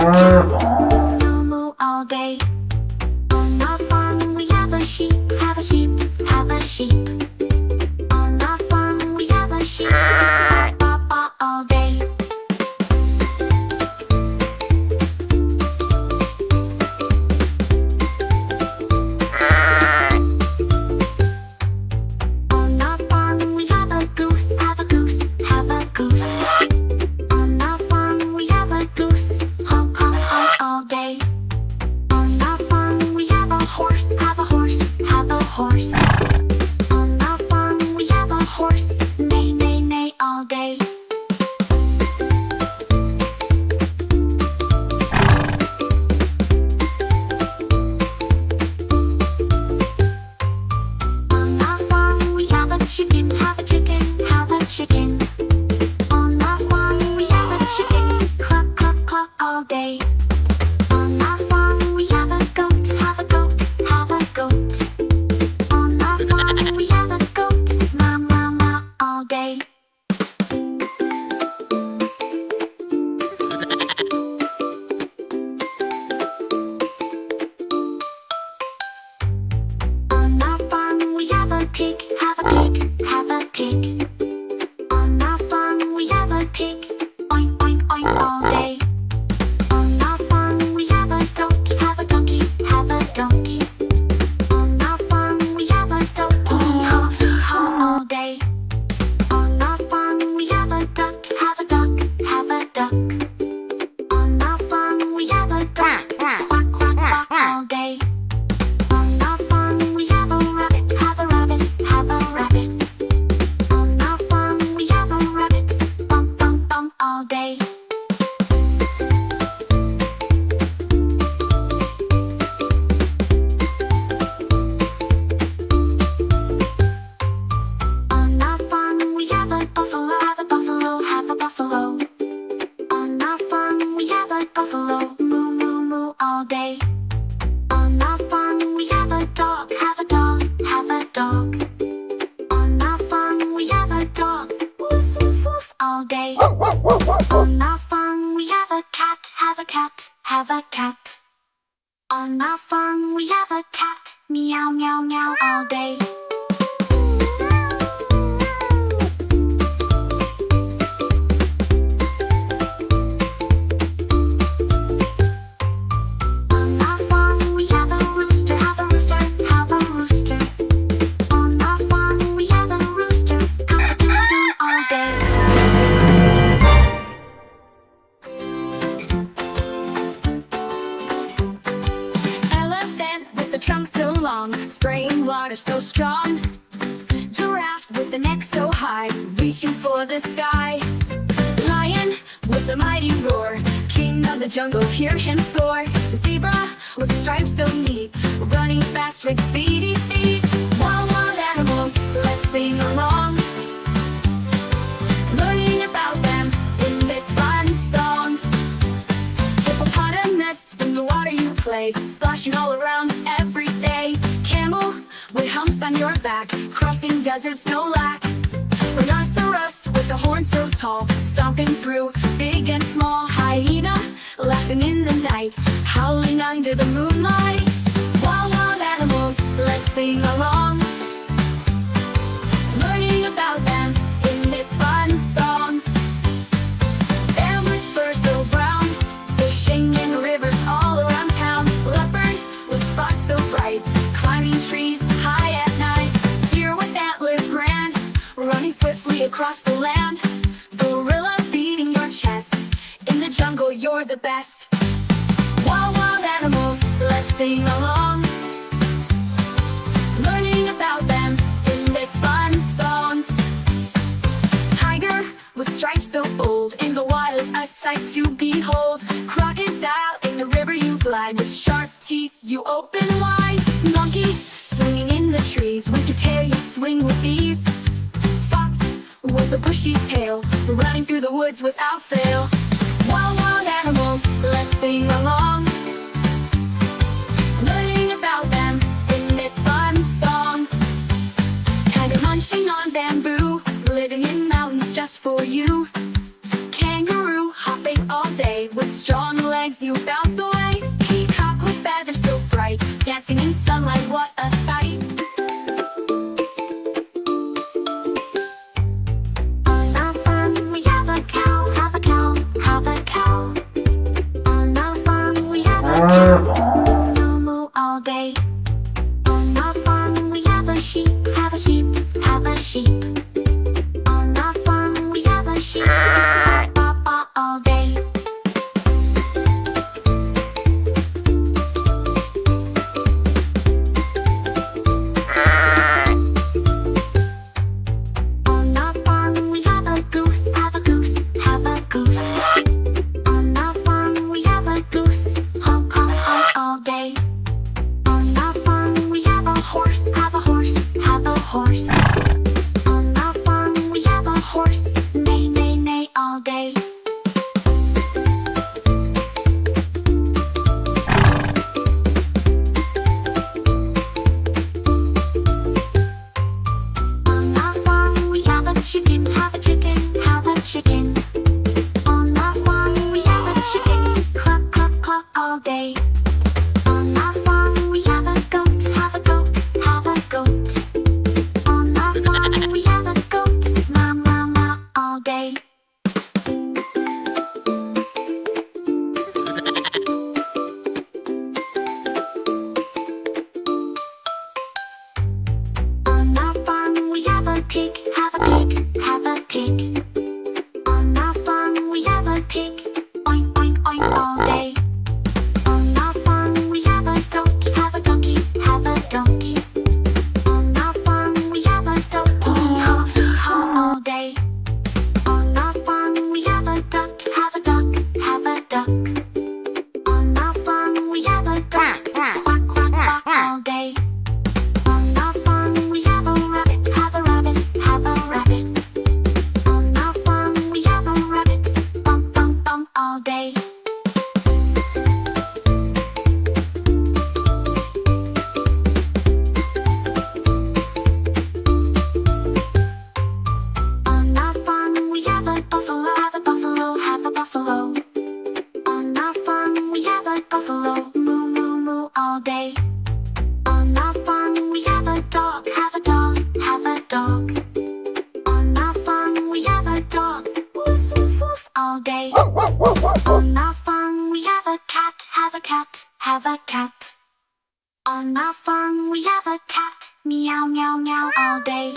Moo moo all day. On our farm we have a sheep, have a sheep, have a sheep. On our farm we have a sheep, ba ba ba all day. On our farm we have a goose, have a goose, have a goose. On our farm we have a goose, honk honk honk all day. On our farm we have a horse, have a horse, have a horse. On our farm we have a horse, neigh neigh neigh all day. On our farm we have a chicken, have a chicken, have a chicken. On our farm we have a chicken, cluck cluck cluck all day. On our farm we have a goat, have a goat, have a goat. On our farm we have a goat, ma ma ma all day. On our farm we have a pig, have a pig, have a pig. On our farm we have a pig, oink oink oink all day. On our farm we have a donkey, have a donkey, have a donkey. On our farm we have a donkey, hee haw all day. On our farm we have a duck, have a duck, have a duck. On our farm we have a duck, quack quack quack all day. On our farm we have a rabbit, have a rabbit, have a rabbit. On our farm we have a rabbit, bump bump bump all day. On our farm we have a buffalo, have a buffalo, have a buffalo. On our farm we have a buffalo, moo moo moo all day. On our farm we have a dog, have a dog, have a dog. On our farm we have a dog, woof woof woof all day. On our farm we have a cat, have a cat, have a cat. On our farm we have a cat, meow meow meow all day. On our farm we have a rooster, have a rooster, have a rooster. On our farm we have a rooster, cock-a-doodle-doo all day. Elephant with the trunk so long, spraying water so strong. Giraffe with the neck so high, reaching for the sky. Lion with the mighty roar, king of the jungle, hear him soar. Zebra with stripes so neat, running fast with speedy feet. Wild, wild animals, let's sing along, learning about them in this fun song. Hippopotamus, in the water you play, splashing all around every day. Camel with humps on your back, crossing deserts no lack. Rhinoceros with a horn so tall, stomping through big and small. Hyena laughing in the night, howling under the moonlight. Wild, wild animals, let's sing along, learning about them in this fun song. Bear with fur so brown, fishing in rivers all around town. Leopard with spots so bright, climbing trees high at night. Deer with antlers grand, running swiftly across the land. Gorilla beating your chest, in the jungle you're the best. Wild, wild animals, let's sing along, learning about them in this fun song. Tiger with stripes so bold, in the wild a sight to behold. Crocodile in the river you glide, with sharp teeth you open wide. Monkey swinging in the trees, with your tail you swing with ease. Fox with a bushy tail, running through the woods without fail. Wild, wild animals, let's sing along, learning about them in this fun song. Tiger munching on bamboo, living in mountains just for you. Kangaroo hopping laughing all day. With strong legs you bounce away. Peacock with feathers so bright, dancing in sunlight, what a sight. On our farm we have a cow, have a cow, have a cow. On our farm we have a cow, moo moo all day. On our farm we have a sheep, have a sheep, have a sheep. On our farm we have a sheep, ba ba ba all day. On our farm we have a goose, have a goose, have a goose. On our farm we have a goose, honk honk honk all day. On our farm we have a horse, have a horse, have a horse. On our farm we have a horse, neigh neigh neigh all day. On our farm we have a chicken, have a chicken, have a chicken. On our farm we have a chicken, cluck cluck cluck all day. On our farm we have a goat, have a goat, have a goat. On our farm we have a goat, ma ma ma all day. On our farm we have a pig, have a pig, have a pig. On our farm we have a pig, oink oink oink all day. On our farm we have a donkey, have a donkey, have a donkey. On our farm we have a donkey, hee haw all day. On our farm we have a duck, have a duck, have a duck. On our farm we have a duck, quack quack quack all day. On our farm we have a rabbit, have a rabbit, have a rabbit. On our farm we have a rabbit, bump bump bump all day. On our farm we have a buffalo, have a buffalo, have a buffalo. On our farm we have a buffalo, moo moo moo all day. On our farm we have a dog, have a dog, have a dog. On our farm we have a dog, woof woof woof all day. On our farm we have a cat, have a cat, have a cat. On our farm we have a cat, meow meow meow all day.